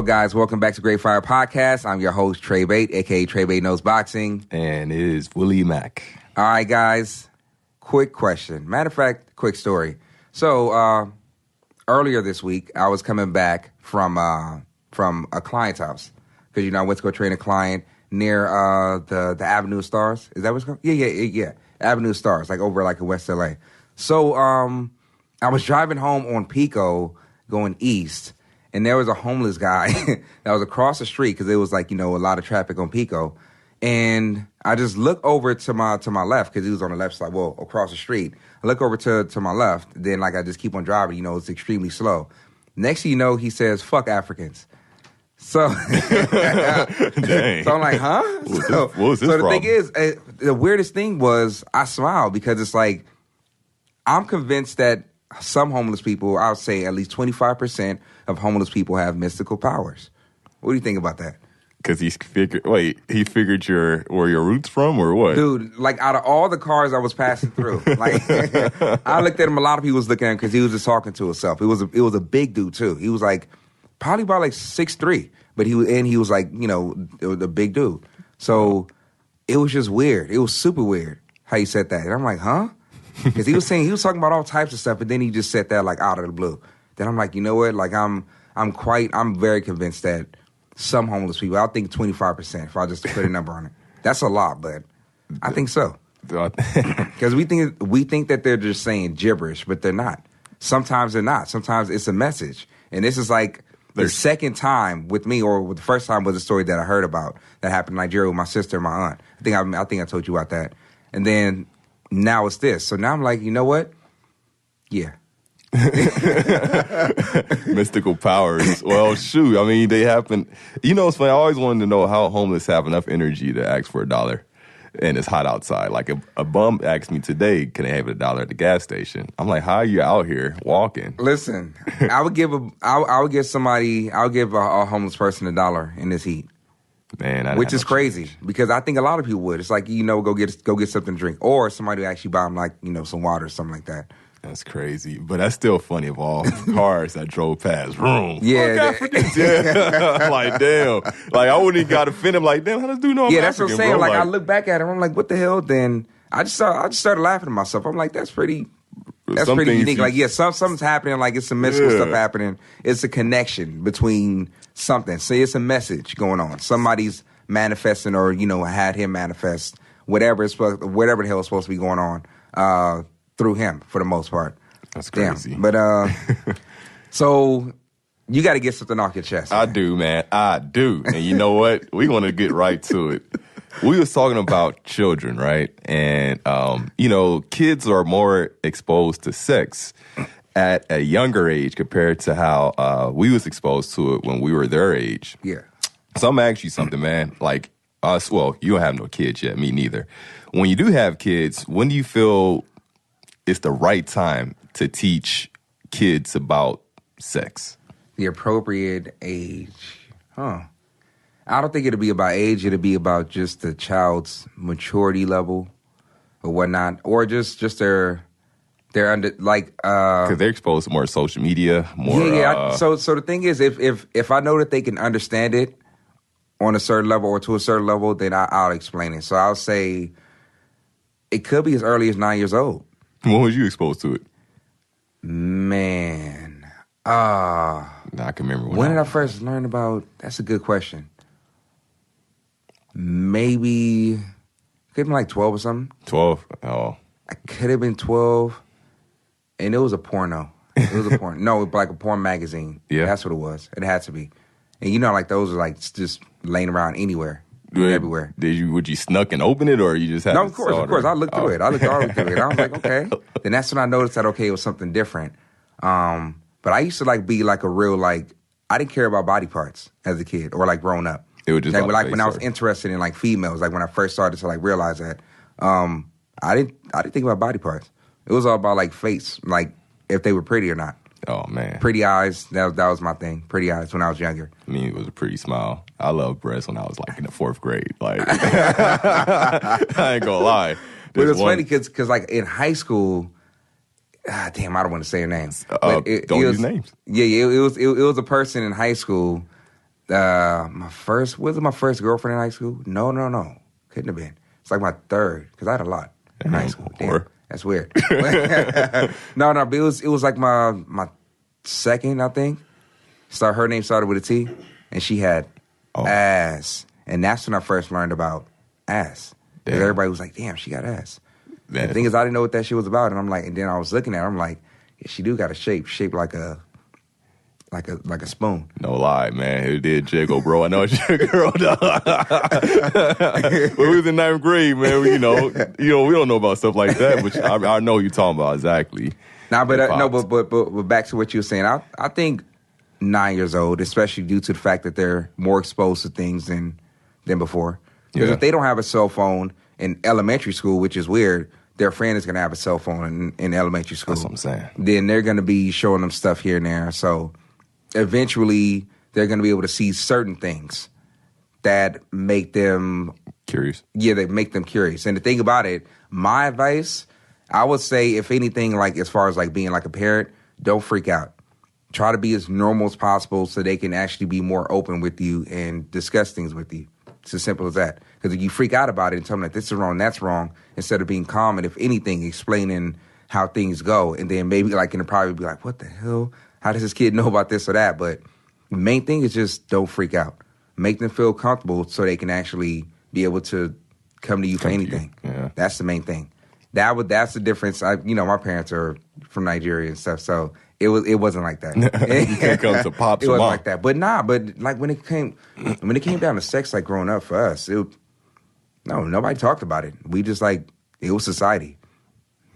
Hello, guys. Welcome back to Great Fire Podcast. I'm your host, Trey Bate, a.k.a. Trey Bate Knows Boxing. And it is Willie Mack. All right, guys. Quick question. Matter of fact, quick story. So, earlier this week, I was coming back from a client's house. Because, I went to go train a client near the Avenue of Stars. Is that what's called? Yeah. Avenue of Stars, over in West L.A. So, I was driving home on Pico going east. And there was a homeless guy that was across the street because it was a lot of traffic on Pico. And I just look over to my left because he was on the left side, across the street. I look over to my left. Then I just keep on driving. It's extremely slow. Next thing you know, he says, "Fuck Africans." So, Dang. So I'm like, huh? What was this the problem? thing is, the weirdest thing was I smiled because it's I'm convinced that some homeless people, I would say at least 25% of homeless people have mystical powers. What do you think about that? Because he figured where your roots from or what? Dude, out of all the cars I was passing through, I looked at him, a lot of people was looking at him because he was just talking to himself. It was a big dude too. He was probably about 6'3", but he was it was a big dude. So it was just weird. It was super weird how he said that. And I'm like, huh? Because he was talking about all types of stuff, but then he just said that out of the blue. Then I'm like, you know what? I'm very convinced that some homeless people, I think 25%, if I just put a number on it. That's a lot, but I think so. Because we think that they're just saying gibberish, but they're not. Sometimes they're not. Sometimes it's a message. And this is the second time with me, or the first time was a story that I heard about that happened in Nigeria with my sister and my aunt. I think I told you about that. And then now it's this. So now I'm like, you know what? Yeah. Mystical powers. Well, shoot. I mean, they happen. It's funny. I always wanted to know how homeless have enough energy to ask for $1. And it's hot outside. A bum asked me today, can I have $1 at the gas station? I'm like, how are you out here walking? Listen, I would give a homeless person $1 in this heat. Man, which is crazy because I think a lot of people would. It's go get something to drink, or somebody would actually buy them some water or something like that. That's crazy, but that's still funny. Of all cars that drove past, room, yeah, damn, I wouldn't even got to offend him. Damn, how does dude know I'm that's African, what I'm saying. bro? I look back at him, I'm like, what the hell? Then I just started laughing at myself. I'm like, that's pretty unique. Something's happening. It's some mystical stuff happening. It's a connection between something. Say it's a message going on. Somebody's manifesting, or had him manifest whatever the hell is supposed to be going on through him for the most part. That's crazy. Damn. But so you got to get something off your chest. I do, man. I do. And you know what? We want to get right to it. We was talking about children, right? And, kids are more exposed to sex at a younger age compared to how we was exposed to it when we were their age. Yeah. So I'm going to ask you something, man. Us, well, you don't have no kids yet, me neither. When you do have kids, when do you feel it's the right time to teach kids about sex? The appropriate age. Huh. I don't think it'll be about age. It'll be about just the child's maturity level or whatnot, or just their under because they're exposed to more social media, more. Yeah. So the thing is, if I know that they can understand it on a certain level or to a certain level, then I'll explain it. So I'll say it could be as early as 9 years old. When was you exposed to it? Man, I can remember when did I first learn about. That's a good question. Maybe could have been 12 or something. 12? Oh. I could have been 12, and it was a porno. It was a porn. No, it was a porn magazine. Yeah. That's what it was. It had to be. And those are just laying around anywhere. Everywhere. Would you snuck and open it, or you just had No, of course. I looked through it. I looked all through it. I was like, okay. Then that's when I noticed that, okay, it was something different. But I used to be a real, I didn't care about body parts as a kid or growing up. It was just when I was interested in females, when I first started to realize that, I didn't think about body parts. It was all about face, if they were pretty or not. Oh, man. Pretty eyes, that was my thing. Pretty eyes when I was younger. I mean, it was a pretty smile. I loved breasts when I was in the 4th grade. I ain't gonna lie. But it's funny because in high school, damn, I don't want to say her name. Don't use names. Yeah, it was a person in high school Was it my first girlfriend in high school? No. Couldn't have been. It's like my third, because I had a lot in high school. Damn, that's weird. No, but it was like my second, I think. So her name started with a T, and she had ass. And that's when I first learned about ass. Because everybody was like, damn, she got ass. The thing is, I didn't know what that shit was about. And I'm like, and then I was looking at her, I'm like, yeah, she do got a shaped like a spoon. No lie, man. It did jiggle, bro. I know it's your girl, dog. We was in 9th grade, man. We don't know about stuff like that, but I know what you're talking about exactly. But back to what you were saying. I think 9 years old, especially due to the fact that they're more exposed to things than before. Because if they don't have a cell phone in elementary school, which is weird, their friend is going to have a cell phone in elementary school. That's what I'm saying. Then they're going to be showing them stuff here and there. So eventually, they're going to be able to see certain things that make them curious. Yeah, they make them curious. And the thing about it, my advice, I would say, if anything, like as far as like being like a parent, don't freak out. Try to be as normal as possible so they can actually be more open with you and discuss things with you. It's as simple as that. Because if you freak out about it and tell them that this is wrong, that's wrong, instead of being calm and, if anything, explaining how things go, and then maybe like in the probably be like, what the hell? How does this kid know about this or that? But the main thing is just don't freak out. Make them feel comfortable so they can actually be able to come to you for anything. Yeah. That's the main thing. That's the difference. My parents are from Nigeria and stuff, so it wasn't like that. You can't come to pops. It wasn't like that. But like when it came down to sex, like growing up for us, nobody talked about it. We just it was society.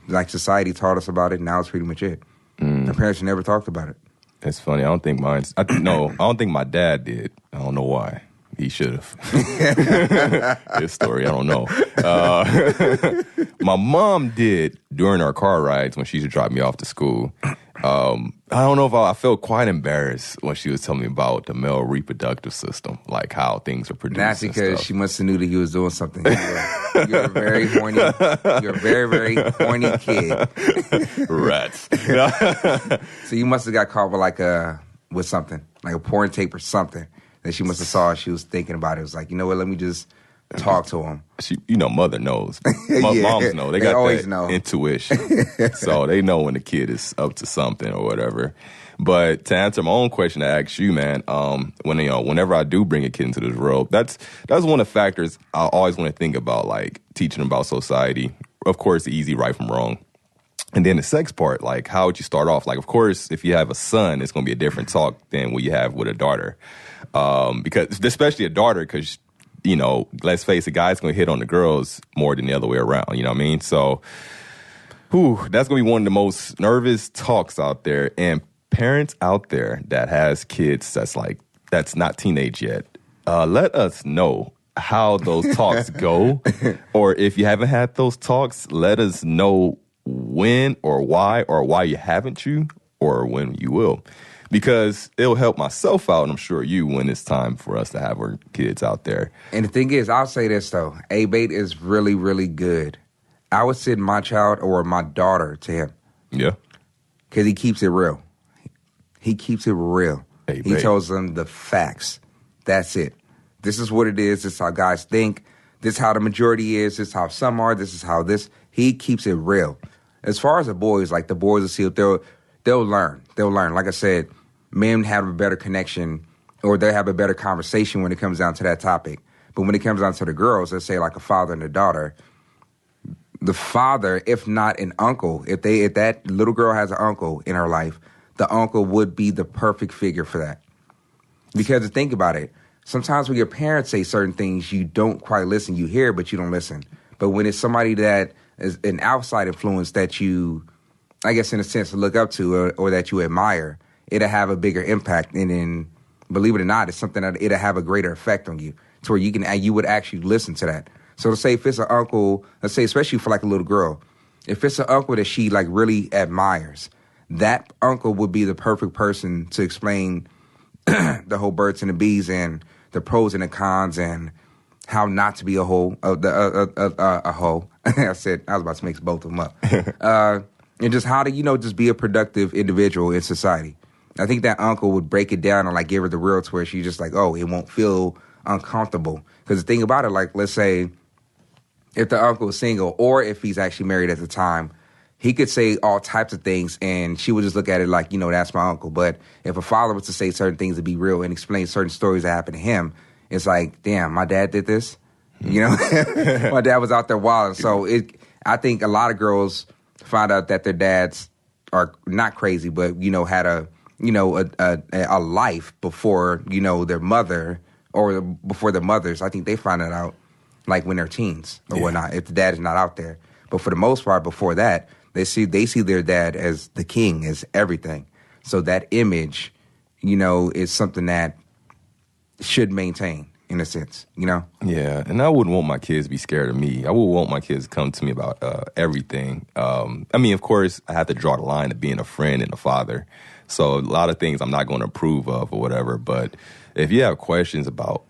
Like society taught us about it, and now it's pretty much it. My parents never talked about it. That's funny. I don't think I don't think my dad did. I don't know why. He should have. His story, I don't know. My mom did during our car rides when she used to drop me off to school. I don't know if I felt quite embarrassed when she was telling me about the male reproductive system, like how things are produced. That's because she must have knew that he was doing something. You're a very horny. You're a very, very horny kid. Rats. So you must have got caught with something, like a porn tape or something that she must have saw. She was thinking about it. It was like, you know what? Let me just talk to him. She, mother knows. Moms know. They got always that know. Intuition. So they know when the kid is up to something or whatever. But to answer my own question to ask you, man, whenever I do bring a kid into this world, that's one of the factors I always want to think about, like teaching them about society. Of course, the easy right from wrong. And then the sex part, like how would you start off? Like, of course, if you have a son, it's going to be a different talk than what you have with a daughter. Because especially a daughter, because let's face it, guys going to hit on the girls more than the other way around. You know what I mean? So, that's going to be one of the most nervous talks out there. And parents out there that has kids that's not teenage yet, let us know how those talks go. Or if you haven't had those talks, let us know when or why you haven't or when you will. Because it'll help myself out, and I'm sure you, when it's time for us to have our kids out there. And the thing is, I'll say this, though. A-Bait is really, really good. I would send my child or my daughter to him. Yeah. Because he keeps it real. He keeps it real. A-Bait. He tells them the facts. That's it. This is what it is. This is how guys think. This is how the majority is. This is how some are. This is how this. He keeps it real. As far as the boys will see it. They'll learn. They'll learn. Like I said, men have a better connection, or they have a better conversation when it comes down to that topic. But when it comes down to the girls, let's say like a father and a daughter, the father, if not an uncle, if that little girl has an uncle in her life, the uncle would be the perfect figure for that. Because to think about it, sometimes when your parents say certain things, you don't quite listen. You hear, but you don't listen. But when it's somebody that is an outside influence that you, I guess in a sense, look up to or that you admire, it'll have a bigger impact. And then, believe it or not, it's something that it'll have a greater effect on you to where you would actually listen to that. So to say if it's an uncle, let's say especially for like a little girl, if it's an uncle that she like really admires, that uncle would be the perfect person to explain the whole birds and the bees and the pros and the cons and how not to be a hoe. A hoe. I was about to mix both of them up. And just how to, just be a productive individual in society. I think that uncle would break it down and like give her the real twist. She's just like, oh, it won't feel uncomfortable. Because the thing about it, like, let's say if the uncle is single or if he's actually married at the time, he could say all types of things and she would just look at it like, that's my uncle. But if a father was to say certain things to be real and explain certain stories that happened to him, it's like, damn, my dad did this. My dad was out there wilding. So I think a lot of girls find out that their dads are not crazy, but, had a life before, their mother or before their mothers. I think they find that out like when they're teens or whatnot, if the dad is not out there. But for the most part, before that, they see their dad as the king, as everything. So that image, is something that should maintain in a sense, Yeah, and I wouldn't want my kids to be scared of me. I would want my kids to come to me about everything. Of course, I have to draw the line of being a friend and a father. So a lot of things I'm not going to approve of or whatever. But if you have questions about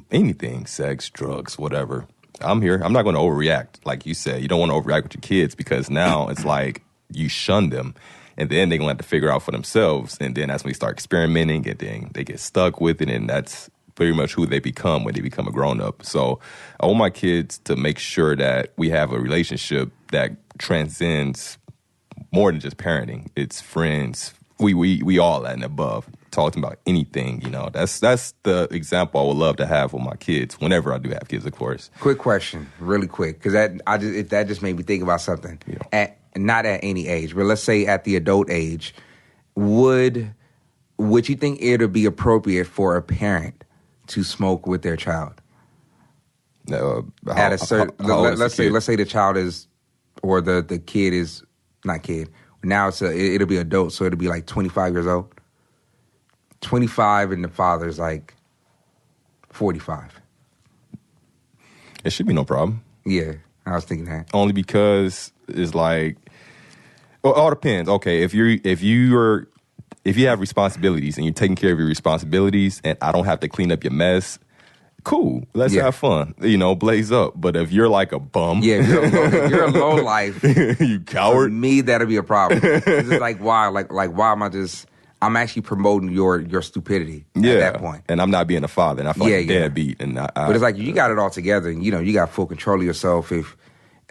anything, sex, drugs, whatever, I'm here. I'm not going to overreact. Like you said, you don't want to overreact with your kids because now it's like you shun them. And then they're going to have to figure out for themselves. And then that's when they start experimenting and then they get stuck with it. And that's pretty much who they become when they become a grown-up. So I want my kids to make sure that we have a relationship that transcends more than just parenting. It's friends. We all that and above. Talking about anything, That's the example I would love to have with my kids whenever I do have kids, of course. Quick question, really quick, because that just made me think about something. Yeah. Not at any age, but let's say at the adult age, would you think it would be appropriate for a parent to smoke with their child? At a certain, let's say the child is, or the kid is not kid. Now it'll be adult, so it'll be like 25 years old. 25 and the father's like 45. It should be no problem. Yeah, I was thinking that. Only because it's like, well, it all depends. Okay, if you have responsibilities and you're taking care of your responsibilities and I don't have to clean up your mess, cool. Let's have fun. Blaze up. But if you're like a bum. Yeah, if you're a low life. You coward. For me, that'll be a problem. It's just like, why? Like why am I just... I'm actually promoting your stupidity at that point. And I'm not being a father. And I feel like a deadbeat. But it's like you got it all together. And, you got full control of yourself.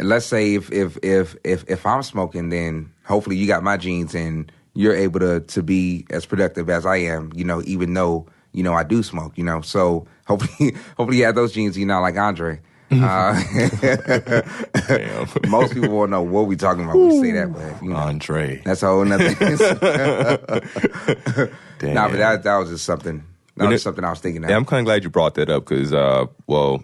Let's say if I'm smoking, then hopefully you got my genes and you're able to be as productive as I am, even though, I do smoke, So hopefully you have those genes, like Andre. Most people won't know what we talking about when we say that, but Andre. That's a whole nother thing. But that was just something. That was something I was thinking of. Yeah, I'm kind of glad you brought that up because,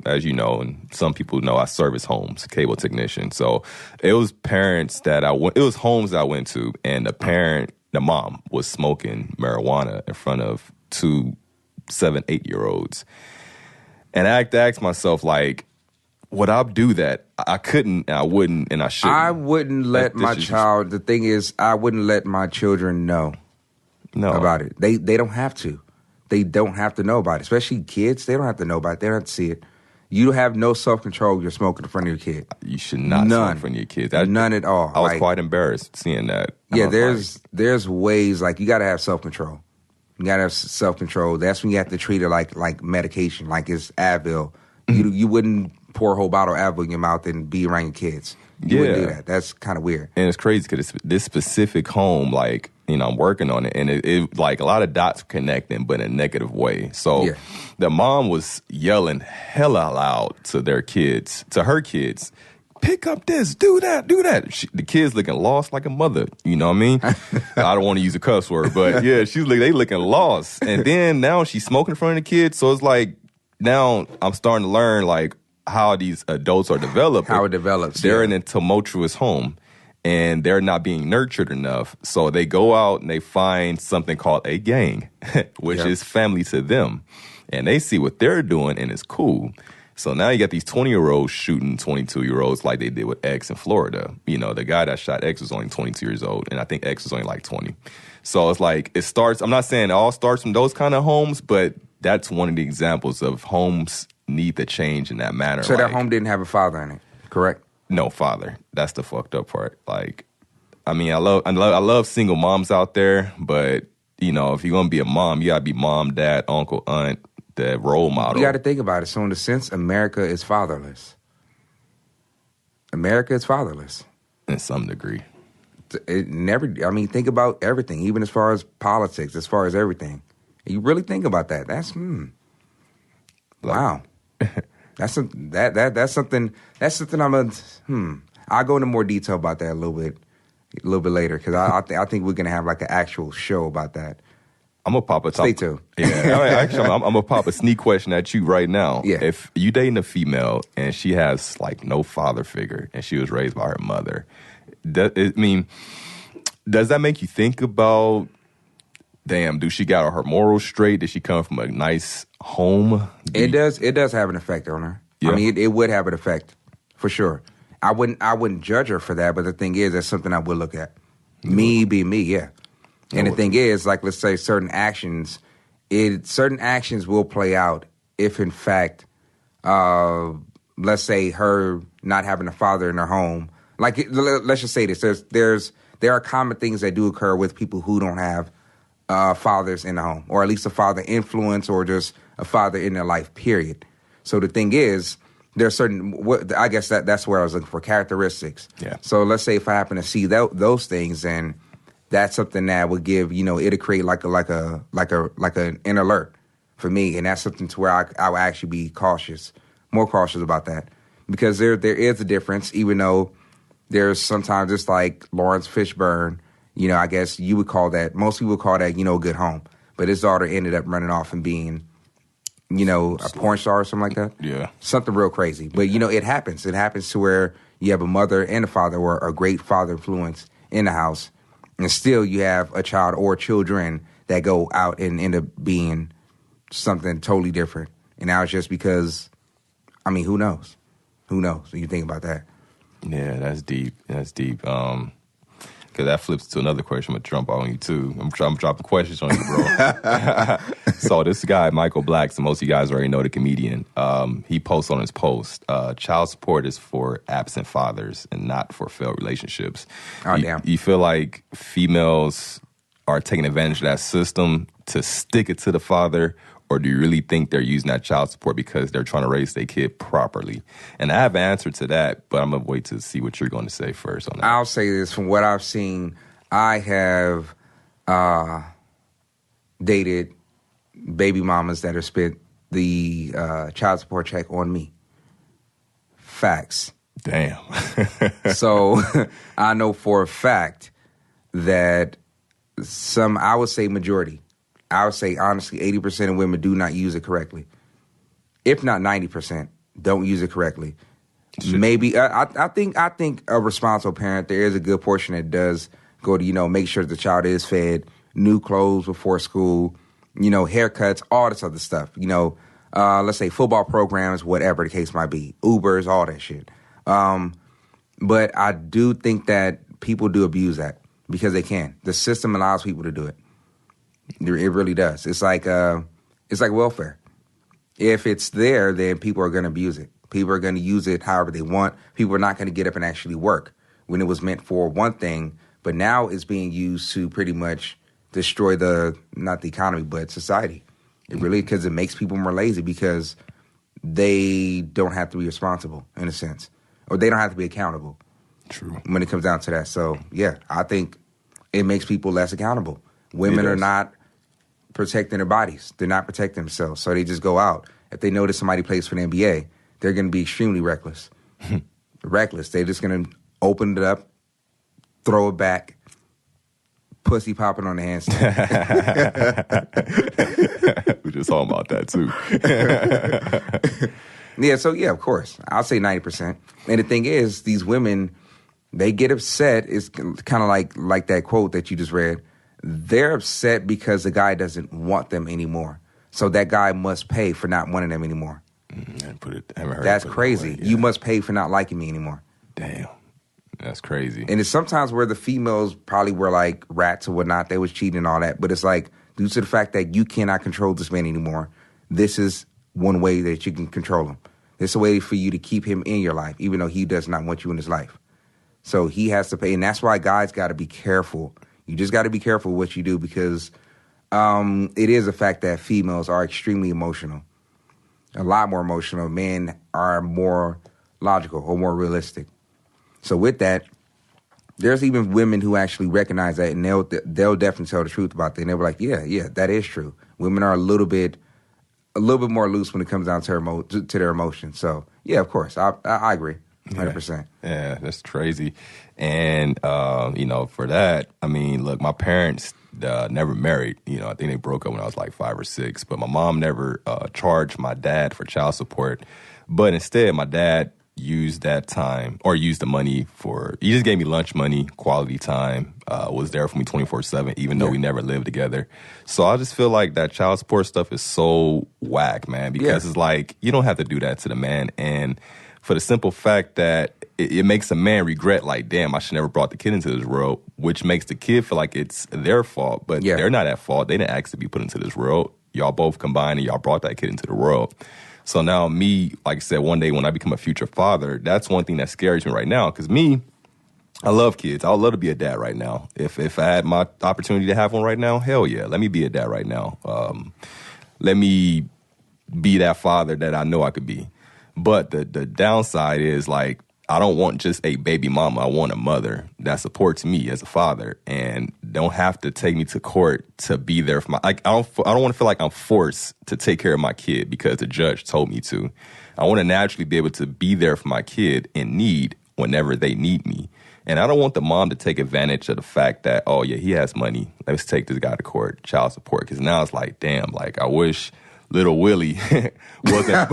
as you know, and some people know, I service homes, cable technician. So it was parents that it was homes that I went to, and the mom was smoking marijuana in front of 2 7, 8-year-olds. And I had to ask myself, like, would I do that? I couldn't, and I wouldn't, and I shouldn't. I wouldn't let my child, the thing is, I wouldn't let my children know about it. They don't have to. They don't have to know about it. Especially kids, they don't have to know about it. They don't have to see it. You have no self-control. You're smoking in front of your kid. You should not smoke in front of your kids. None at all. I was quite embarrassed seeing that. Yeah, there's ways, like, you got to have self-control. You got to have self-control. That's when you have to treat it like medication, like it's Advil. You wouldn't pour a whole bottle of Advil in your mouth and be around your kids. You wouldn't do that. That's kind of weird. And it's crazy because this specific home, like, I'm working on it, and it like a lot of dots connecting, but in a negative way. So the mom was yelling hella loud to her kids, pick up this, do that, do that. The kids looking lost like a mother, you know what I mean? I don't want to use a cuss word, but yeah, they looking lost. And then now she's smoking in front of the kids, so it's like now I'm starting to learn like how these adults are developed. How it develops. They're in a tumultuous home. And they're not being nurtured enough. So they go out and they find something called a gang, which is family to them. And they see what they're doing, and it's cool. So now you got these 20-year-olds shooting 22-year-olds like they did with X in Florida. The guy that shot X was only 22 years old, and I think X was only like 20. So it's like it starts, I'm not saying it all starts from those kind of homes, but that's one of the examples of homes need to change in that manner. So that home didn't have a father in it, correct? No father. That's the fucked up part. Like, I mean, I love single moms out there, but if you're gonna be a mom, you gotta be mom, dad, uncle, aunt, the role model. You got to think about it. So in a sense, America is fatherless. America is fatherless. In some degree. Think about everything, even as far as politics, as far as everything. You really think about that. That's, wow. That's something I'll go into more detail about that a little bit later, because I think we're going to have like an actual show about that. I'm going to pop a Stay tuned. Yeah, actually, I'm going to pop a sneak question at you right now. Yeah. If you dating a female and she has like no father figure and she was raised by her mother, does that make you think about, damn, do she got her morals straight? Did she come from a nice home? It does have an effect on her. Yeah. I mean, it would have an effect for sure. I wouldn't judge her for that, but the thing is, that's something I would look at. Me being me, yeah. And the thing is, like, let's say certain actions will play out if, in fact, let's say her not having a father in her home. Like, let's just say this: there are common things that do occur with people who don't have fathers in the home, or at least a father influence, or just a father in their life. Period. So the thing is, there's certain. I guess that's where I was looking for characteristics. Yeah. So let's say if I happen to see those things, then that's something that would give, it'll create like an alert for me, and that's something to where I would actually be more cautious about that, because there is a difference, even though there's sometimes it's like Lawrence Fishburne, I guess you would call that, most people would call that, a good home, but his daughter ended up running off and being, a porn star or something like that. Yeah, something real crazy, but it happens. It happens to where you have a mother and a father or a great father influence in the house. And still you have a child or children that go out and end up being something totally different. And now it's just because, who knows? Who knows? You think about that. Yeah, that's deep. Because that flips to another question. I'm going to jump on you, too. I'm dropping questions on you, bro. So this guy, Michael Black, so most of you guys already know the comedian. He posts on his post, child support is for absent fathers and not for failed relationships. Oh, damn. You feel like females are taking advantage of that system to stick it to the father, or do you really think they're using that child support because they're trying to raise their kid properly? And I have an answer to that, but I'm going to wait to see what you're going to say first on that. I'll say this. From what I've seen, I have dated baby mamas that have spent the child support check on me. Facts. Damn. So I know for a fact that I would say majority, I would say honestly 80% of women do not use it correctly. If not 90%, don't use it correctly. Shit. Maybe I think a responsible parent, there is a good portion that does go to, make sure the child is fed, new clothes before school, haircuts, all this other stuff. Let's say football programs, whatever the case might be, Ubers, all that shit. But I do think that people do abuse that because they can. The system allows people to do it. It really does. It's like welfare. If it's there, then people are going to abuse it. People are going to use it however they want. People are not going to get up and actually work when it was meant for one thing, but now it's being used to pretty much destroy not the economy, but society. It really, because it makes people more lazy because they don't have to be responsible in a sense, or they don't have to be accountable. True. When it comes down to that. So, yeah, I think it makes people less accountable. Women are not protecting their bodies. They're not protecting themselves. So they just go out. If they notice somebody plays for the NBA, they're going to be extremely reckless. Reckless. They're just going to open it up, throw it back, pussy popping on the handstand. We just talking about that, too. Yeah, so, yeah, of course. I'll say 90%. And the thing is, these women, they get upset. It's kind of like that quote that you just read. They're upset because the guy doesn't want them anymore. So that guy must pay for not wanting them anymore. That's crazy. Yeah. You must pay for not liking me anymore. Damn. That's crazy. And it's sometimes where the females probably were like rats or whatnot. They was cheating and all that. But it's like, due to the fact that you cannot control this man anymore, this is one way that you can control him. It's a way for you to keep him in your life, even though he does not want you in his life. So he has to pay. And that's why guys got to be careful. You just got to be careful what you do, because it is a fact that females are extremely emotional, a lot more emotional. Men are more logical or more realistic. So with that, there's even women who actually recognize that, and they'll definitely tell the truth about that. And they'll be like, yeah, that is true. Women are a little bit more loose when it comes down to their emotions. So yeah, of course, I agree, 100%. Yeah, that's crazy. And for that, I mean, look, my parents never married. I think they broke up when I was like 5 or 6. But my mom never charged my dad for child support. But instead, my dad used that time or used the money he just gave me lunch money, quality time, was there for me 24/7, even though we never lived together. So I just feel like that child support stuff is so whack, man, because it's like, you don't have to do that to the man. And for the simple fact that it makes a man regret, like, damn, I should never brought the kid into this world, which makes the kid feel like it's their fault. But they're not at fault. They didn't ask to be put into this world. Y'all both combined and y'all brought that kid into the world. So now me, like I said, one day when I become a future father, that's one thing that scares me right now. Because I love kids. I would love to be a dad right now. If I had my opportunity to have one right now, hell yeah, let me be a dad right now. Let me be that father that I know I could be. But the downside is, like, I don't want just a baby mama. I want a mother that supports me as a father and don't have to take me to court to be there for I don't want to feel like I'm forced to take care of my kid because the judge told me to. I want to naturally be able to be there for my kid in need whenever they need me. And I don't want the mom to take advantage of the fact that, oh, yeah, he has money. Let's take this guy to court, child support. Because now it's like, damn, like, I wish Little Willie wasn't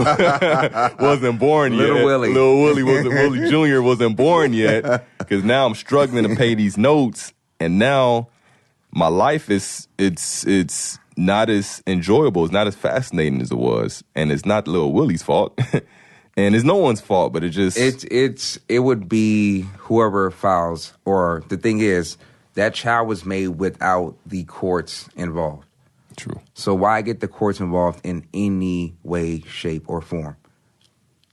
born yet. Willie Jr. wasn't born yet, because now I'm struggling to pay these notes, and now my life it's not as enjoyable, it's not as fascinating as it was, and it's not Little Willie's fault, and it's no one's fault, but it would be whoever files, or the thing is, that child was made without the courts involved. True. So why get the courts involved in any way, shape, or form?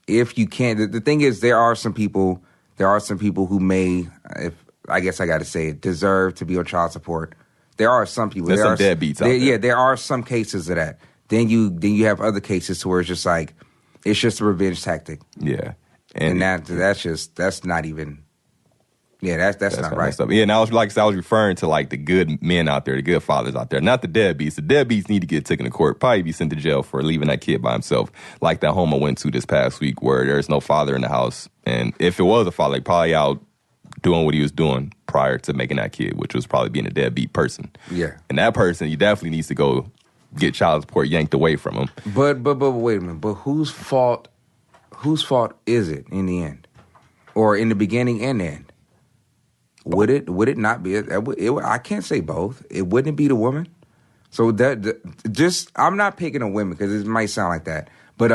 If you can't, the thing is, there are some people who may, if I guess I got to say it, deserve to be on child support. There are some people. There's some deadbeats out there. Yeah, there are some cases of that. Then you have other cases where it's just like, it's just a revenge tactic. Yeah, and that's not even. Yeah, that's not right. Yeah, and I was referring to, like, the good men out there, the good fathers out there, not the deadbeats. The deadbeats need to get taken to court, probably be sent to jail for leaving that kid by himself, like that home I went to this past week where there's no father in the house. And if it was a father, probably out doing what he was doing prior to making that kid, which was probably being a deadbeat person. Yeah. And that person, he definitely needs to go get child support yanked away from him. But wait a minute. But whose fault is it in the end? Or in the beginning and the end? Would it not be? I can't say both. It wouldn't be the woman. So I'm not picking on women because it might sound like that. But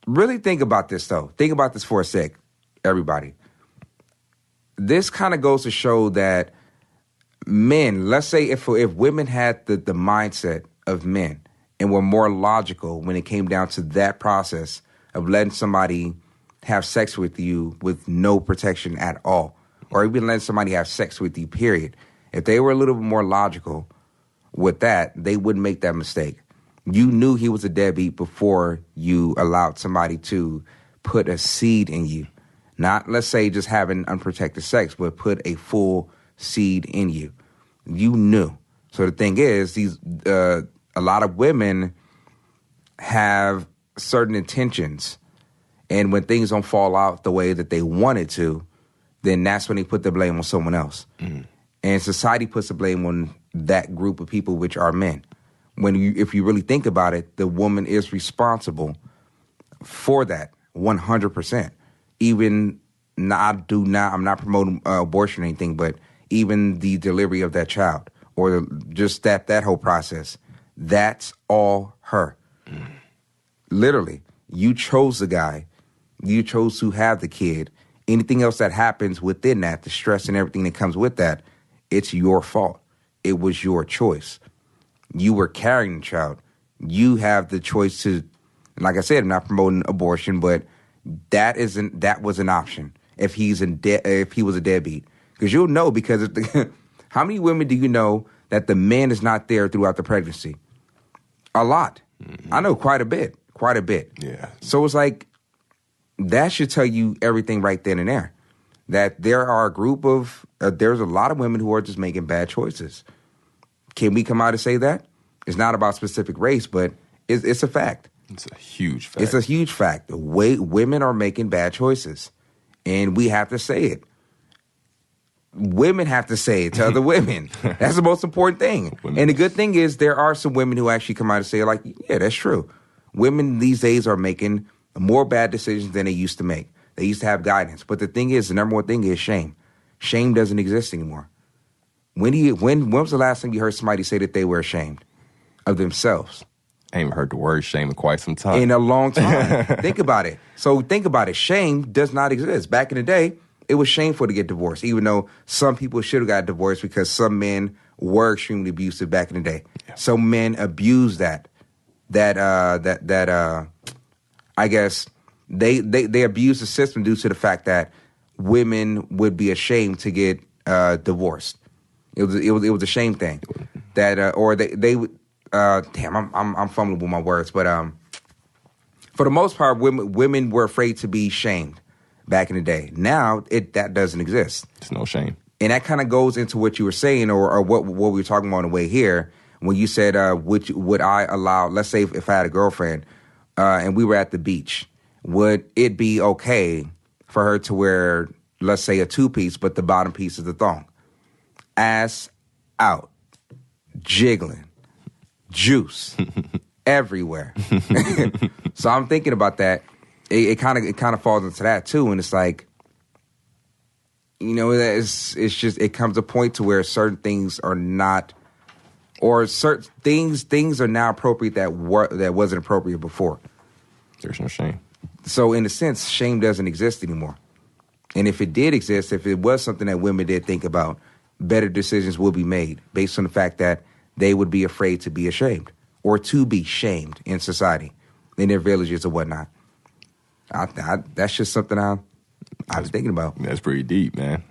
really think about this, though. Think about this for a sec, everybody. This kind of goes to show that men, let's say if women had the mindset of men and were more logical when it came down to that process of letting somebody have sex with you with no protection at all, or even letting somebody have sex with you, period. If they were a little bit more logical with that, they wouldn't make that mistake. You knew he was a deadbeat before you allowed somebody to put a seed in you. Not, let's say, just having unprotected sex, but put a full seed in you. You knew. So the thing is, a lot of women have certain intentions, and when things don't fall out the way that they wanted to, then that's when they put the blame on someone else. Mm. And society puts the blame on that group of people, which are men. If you really think about it, the woman is responsible for that 100%. Even, I'm not promoting abortion or anything, but even the delivery of that child or just that whole process, that's all her. Mm. Literally, you chose the guy. You chose to have the kid. Anything else that happens within that, the stress and everything that comes with that, it's your fault. It was your choice. You were carrying the child. You have the choice to, like I said, I'm not promoting abortion, but that was an option if he was a deadbeat. Because you'll know, because how many women do you know that the man is not there throughout the pregnancy? A lot. I know quite a bit. Yeah. So it's like, that should tell you everything right then and there. That there are a group of, there's a lot of women who are just making bad choices. Can we come out and say that? It's not about specific race, but it's a fact. It's a huge fact. It's a huge fact. Women are making bad choices, and we have to say it. Women have to say it to other women. That's the most important thing. And the good thing is there are some women who actually come out and say, like, yeah, that's true. Women these days are making more bad decisions than they used to make. They used to have guidance. But the thing is, the number one thing is shame. Shame doesn't exist anymore. When was the last time you heard somebody say that they were ashamed of themselves? I ain't even heard the word shame in quite some time. In a long time. Think about it. So think about it. Shame does not exist. Back in the day, it was shameful to get divorced, even though some people should have got divorced because some men were extremely abusive back in the day. Yeah. Some men abused that. I guess they abused the system due to the fact that women would be ashamed to get divorced. It was a shame thing that or they would. Damn, I'm fumbling with my words, but for the most part, women were afraid to be shamed back in the day. Now that doesn't exist. There's no shame, and that kind of goes into what you were saying, or what we were talking about on the way here when you said, would I allow? Let's say if I had a girlfriend and we were at the beach, would it be okay for her to wear, let's say, a 2-piece, but the bottom piece is the thong, ass out, jiggling. Juice everywhere. So I'm thinking about that. It kind of falls into that too, and it's like, you know, it's just it comes a point to where certain things are not, or certain things are now appropriate that wasn't appropriate before. There's no shame. So in a sense, shame doesn't exist anymore. And if it did exist, if it was something that women did think about, better decisions will be made based on the fact that they would be afraid to be ashamed or to be shamed in society, in their villages or whatnot. That's just something I was thinking about. That's pretty deep, man.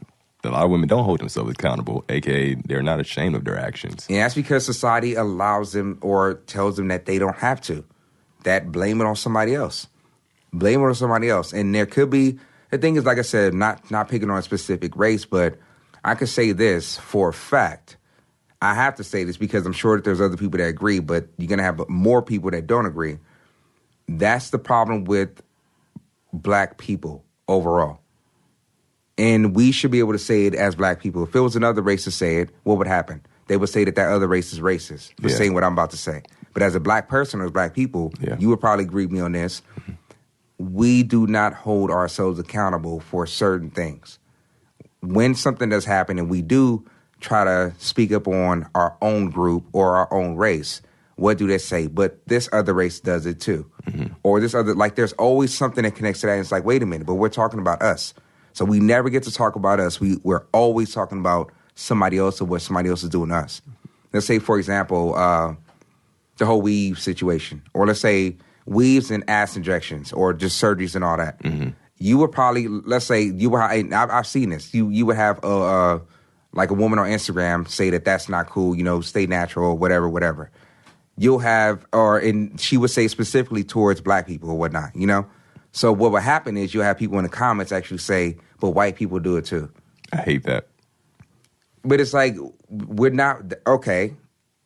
A lot of women don't hold themselves accountable, a.k.a. they're not ashamed of their actions. And that's because society allows them or tells them that they don't have to. That blame it on somebody else. Blame it on somebody else. And there could be, the thing is, like I said, not picking on a specific race, but I could say this for a fact. I have to say this because I'm sure that there's other people that agree, but you're going to have more people that don't agree. That's the problem with black people overall. And we should be able to say it as black people. If it was another race to say it, what would happen? They would say that other race is racist for saying what I'm about to say. But as a black person or as black people, you would probably agree with me on this. We do not hold ourselves accountable for certain things. When something does happen and we do try to speak up on our own group or our own race, what do they say? But this other race does it too. Mm-hmm. Or this other, like there's always something that connects to that. And it's like, wait a minute, but we're talking about us. So we never get to talk about us. We're always talking about somebody else or what somebody else is doing to us. Let's say, for example, the whole weave situation. Or let's say weaves and ass injections or just surgeries and all that. Mm-hmm. You would probably, let's say, I've seen this. You would have like a woman on Instagram say that that's not cool, you know, stay natural, whatever. You'll have, and she would say specifically towards black people or whatnot, you know? So what would happen is you'll have people in the comments actually say, but white people do it too. I hate that. But it's like, we're not, okay,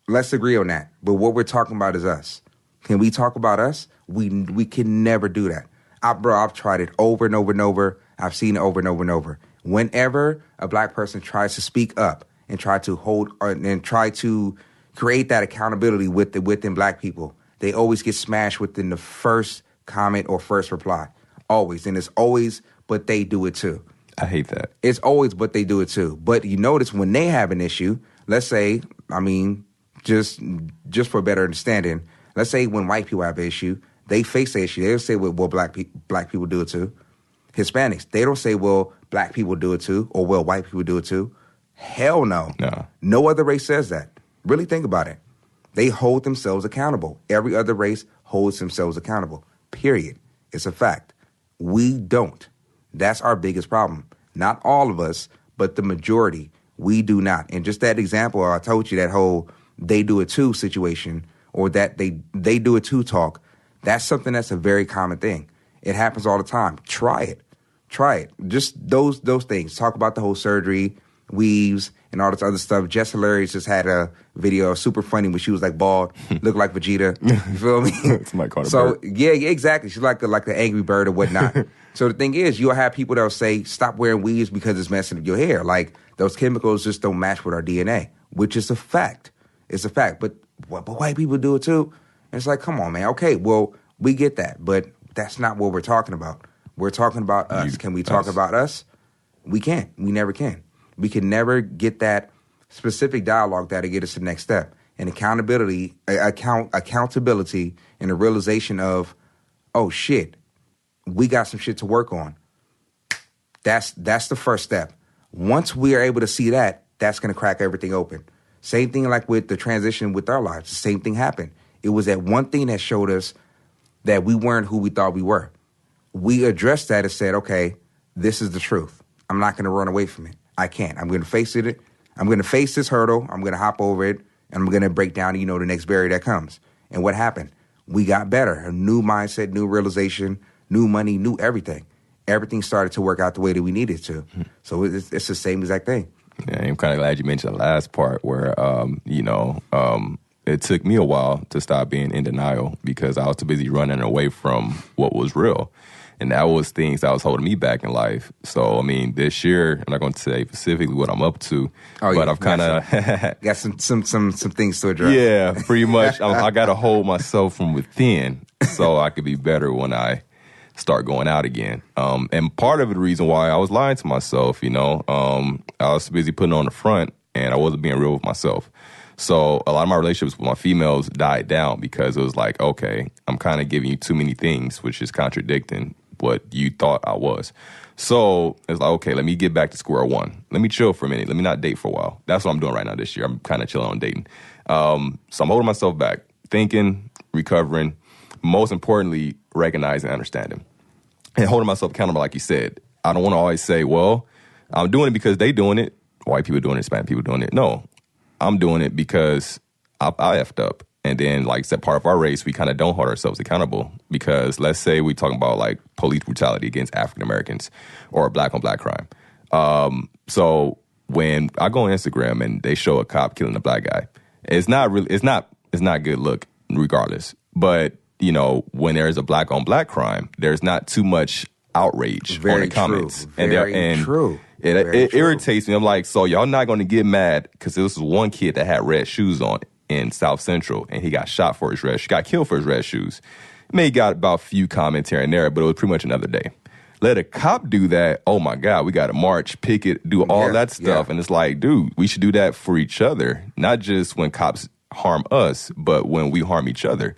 let's agree on that. But what we're talking about is us. Can we talk about us? We can never do that. I've tried it over and over and over. I've seen it over and over and over. Whenever a black person tries to speak up and try to hold and try to create that accountability within black people, they always get smashed within the first comment or first reply. Always. And it's always, but they do it too. I hate that. It's always, but they do it too. But you notice when they have an issue, let's say, I mean, just for better understanding, let's say when white people have an issue, they face the issue. They'll say, well, black people do it too. Hispanics, they don't say, well, black people do it too, or well, white people do it too. Hell no. No other race says that. Really think about it. They hold themselves accountable. Every other race holds themselves accountable. Period. It's a fact. We don't. That's our biggest problem. Not all of us, but the majority. We do not. And just that example, I told you that whole they do it too situation, or that they do it too talk, that's something that's a very common thing. It happens all the time. Try it. Just those things. Talk about the whole surgery, weaves, and all this other stuff. Jess Hilarious just had a video, super funny, when she was like bald, looked like Vegeta. You feel me? Somebody called her So bird. yeah, exactly. She's like the angry bird or whatnot. So the thing is, you'll have people that'll say, stop wearing weaves because it's messing up your hair. Like, those chemicals just don't match with our DNA, which is a fact. It's a fact. But white people do it too. And it's like, come on, man. Okay, well, we get that. But that's not what we're talking about. We're talking about us. Can we talk about us? We can't. We never can. We can never get that specific dialogue that'll get us to the next step. And accountability and the realization of, oh, shit, we got some shit to work on. That's the first step. Once we are able to see that, that's going to crack everything open. Same thing like with the transition with our lives. The same thing happened. It was that one thing that showed us that we weren't who we thought we were. We addressed that and said, okay, this is the truth. I'm not going to run away from it. I can't. I'm going to face it. I'm going to face this hurdle. I'm going to hop over it, and I'm going to break down, the next barrier that comes. And what happened? We got better. A new mindset, new realization, new money, new everything. Everything started to work out the way that we needed to. Mm-hmm. So it's the same exact thing. Yeah, I'm kind of glad you mentioned the last part where, it took me a while to stop being in denial because I was too busy running away from what was real. And that was things that was holding me back in life. So, I mean, this year, I'm not going to say specifically what I'm up to, but I've kind of got some things to address. Yeah, pretty much. I got to hold myself from within so I could be better when I start going out again. And part of the reason why I was lying to myself, I was busy putting on the front and I wasn't being real with myself. So a lot of my relationships with my females died down because it was like, okay, I'm kind of giving you too many things, which is contradicting what you thought I was. So it's like, okay, let me get back to square one. Let me chill for a minute. Let me not date for a while. That's what I'm doing right now this year. I'm kind of chilling on dating. So I'm holding myself back, thinking, recovering, most importantly, recognizing and understanding. And holding myself accountable, like you said. I don't want to always say, well, I'm doing it because they doing it. White people doing it, Hispanic people doing it. No, I'm doing it because I effed up. And then, like I said, part of our race, we kind of don't hold ourselves accountable because let's say we're talking about like police brutality against African Americans or black on black crime. So when I go on Instagram and they show a cop killing a black guy, it's not good look regardless. But, when there's a black on black crime, there's not too much outrage on the comments. Very true. It irritates me. I'm like, so y'all not going to get mad because this was one kid that had red shoes on in South Central, and he got shot for his got killed for his red shoes. May got about a few comments here and there, but it was pretty much another day. Let a cop do that, oh my God, we got to march, picket, do all that stuff. Yeah. And it's like, dude, we should do that for each other, not just when cops harm us, but when we harm each other.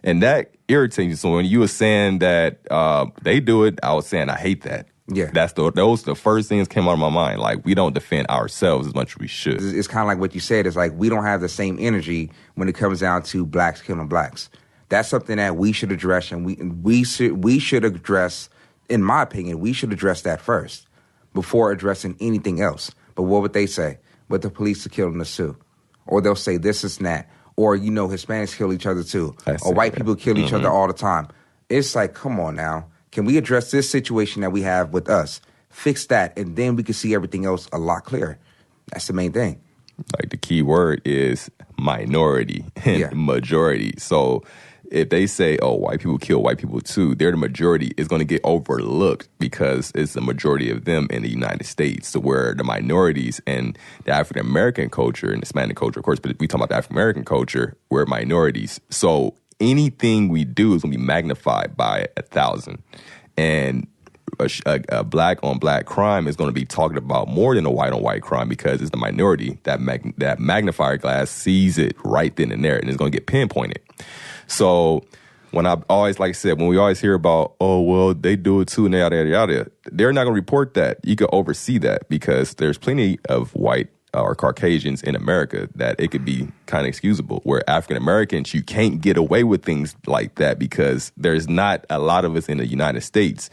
And that irritates me. So when you were saying that they do it, I was saying I hate that. Yeah, those the first things came out of my mind. Like, we don't defend ourselves as much as we should. It's kind of like what you said. It's like we don't have the same energy when it comes down to blacks killing blacks. That's something that we should address, and we should address. In my opinion, we should address that first before addressing anything else. But what would they say? But the police are killing us too, or they'll say this is that, or Hispanics kill each other too, or white people kill each other all the time. It's like, come on now. Can we address this situation that we have with us, fix that, and then we can see everything else a lot clearer? That's the main thing. Like, the key word is minority and majority. So if they say, oh, white people kill white people too, they're the majority, is going to get overlooked because it's the majority of them in the United States. So where the minorities and the African American culture and Hispanic culture, of course, but we talk about the African American culture, we're minorities. So anything we do is going to be magnified by 1,000. And a black on black crime is going to be talked about more than a white on white crime because it's the minority that magnifier glass sees it right then and there, and it's going to get pinpointed. So when I always, like I said, when we always hear about, oh, well, they do it too, and yada, yada, yada, they're not going to report that. You can oversee that because there's plenty of white or Caucasians in America that it could be kind of excusable. Where African Americans, you can't get away with things like that because there's not a lot of us in the United States.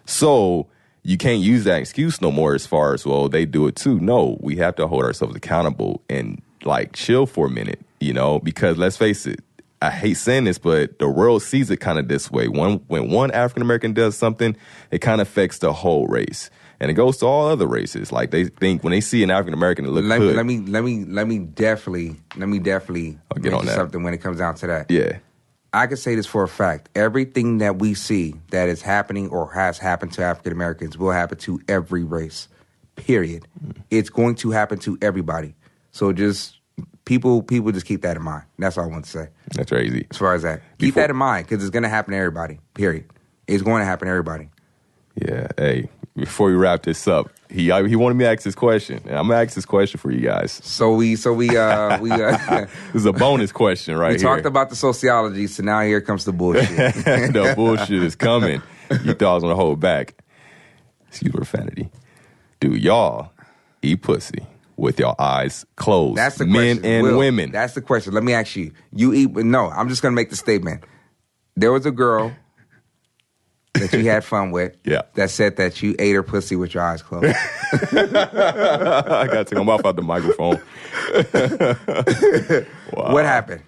So you can't use that excuse no more as far as, well, they do it too. No, we have to hold ourselves accountable and like chill for a minute, you know, because let's face it, I hate saying this, but the world sees it kind of this way. When one African American does something, it kind of affects the whole race. And it goes to all other races. Like they think when they see an African American that look good. Let me definitely get on that. Something when it comes down to that. Yeah. I can say this for a fact. Everything that we see that is happening or has happened to African Americans will happen to every race. Period. It's going to happen to everybody. So just people just keep that in mind. That's all I want to say. That's very easy. As far as that. Keep that in mind because it's going to happen to everybody. Period. It's going to happen to everybody. Yeah. Hey, before we wrap this up, he wanted me to ask this question, and I'm gonna ask this question for you guys. So we this is a bonus question right here. We talked about the sociology, so now here comes the bullshit. The bullshit is coming. You thought I was gonna hold back. Excuse profanity. Do y'all eat pussy with your eyes closed? That's the men question. and women. That's the question. Let me ask you. You eat? No, I'm just gonna make the statement. There was a girl that you had fun with, that said that you ate her pussy with your eyes closed. I got to take my mouth out the microphone. Wow. What happened?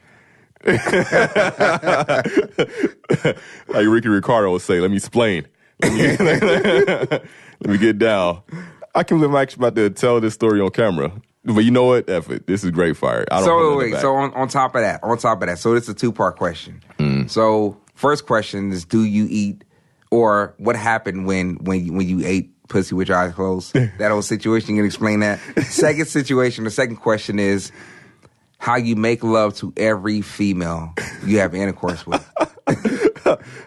Like Ricky Ricardo would say, let me explain. Let me get down. I can't believe I'm actually about to tell this story on camera. But you know what? F it. This is great fire. So on top of that, so it's a two-part question. So first question is, do you eat? Or what happened when you ate pussy with your eyes closed? That whole situation, you can explain that. The second question is how you make love to every female you have intercourse with. You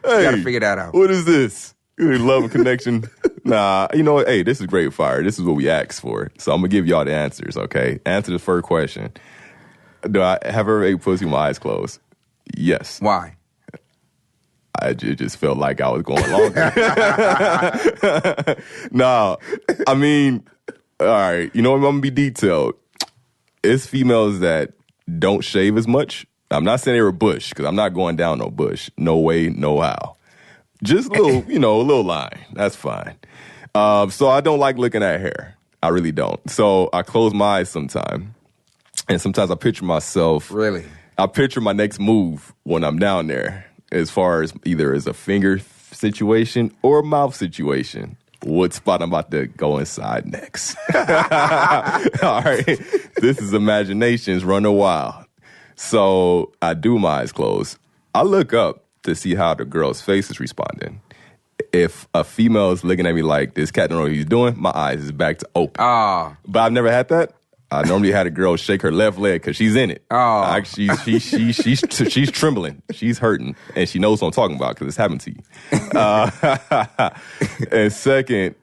gotta figure that out. What is this? Love and connection? Nah, you know what? Hey, this is great fire. This is what we asked for. So I'm gonna give y'all the answers, okay? Answer the first question. Do I have ever ate pussy with my eyes closed? Yes. Why? It just felt like I was going longer. No, I mean, all right, you know what? I'm going to be detailed. It's females that don't shave as much. I'm not saying they were bush, because I'm not going down no bush. No way, no how. Just a little, a little line. That's fine. So I don't like looking at hair. I really don't. So I close my eyes sometime. And sometimes I picture myself. Really? I picture my next move when I'm down there. As far as either as a finger situation or a mouth situation. What spot I'm about to go inside next. All right. This is imaginations running wild. So I do my eyes closed. I look up to see how the girl's face is responding. If a female is looking at me like, this cat don't know what he's doing, my eyes is back to open. But I've never had that. I normally had a girl shake her left leg because she's in it. She's trembling. She's hurting. And she knows what I'm talking about because it's happened to you. And second,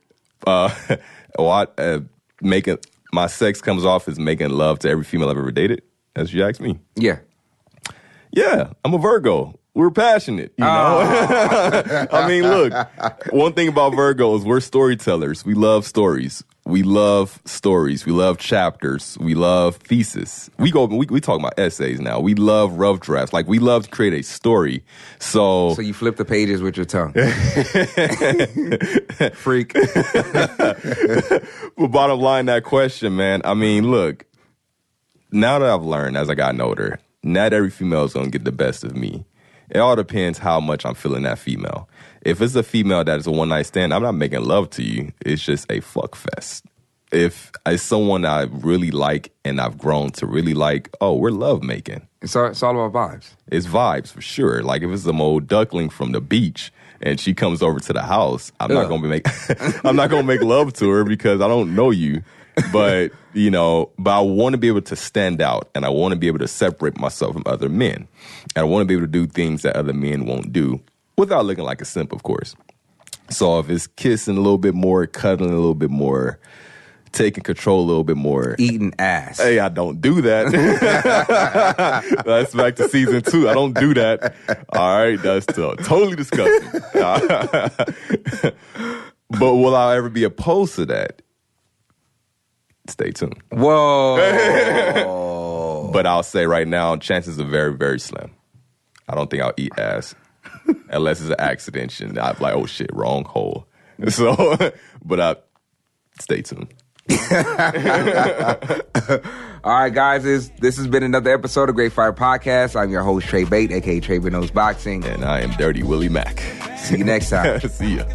making my sex comes off as making love to every female I've ever dated, as you asked me. Yeah. Yeah, I'm a Virgo. We're passionate, you know? I mean, look, one thing about Virgos, we're storytellers. We love stories. We love stories. We love chapters. We love thesis. We talk about essays now. We love rough drafts. Like, we love to create a story. So you flip the pages with your tongue. Freak. But bottom line, that question, man, I mean, look, now that I've learned as I gotten older, not every female is going to get the best of me. It all depends how much I'm feeling that female. If it's a female that is a one-night stand, I'm not making love to you. It's just a fuck fest. If it's someone I really like and I've grown to really like, we're love making. It's all about vibes. It's vibes for sure. Like if it's some old duckling from the beach and she comes over to the house, I'm not gonna make love to her because I don't know you. But I want to be able to stand out and I want to be able to separate myself from other men. And I want to be able to do things that other men won't do without looking like a simp, of course. So if it's kissing a little bit more, cuddling a little bit more, taking control a little bit more. Eating ass. Hey, I don't do that. That's back to season 2. I don't do that. All right, that's totally disgusting. But will I ever be opposed to that? Stay tuned. Whoa. But I'll say right now, chances are very, very slim. I don't think I'll eat ass unless it's an accident and I'm like, oh shit, wrong hole. So, but stay tuned. All right, guys, this has been another episode of Great Fire Podcast. I'm your host, Trey Bate, a.k.a. Trey Knows Boxing. And I am Dirty Willie Mack. See you next time. See ya.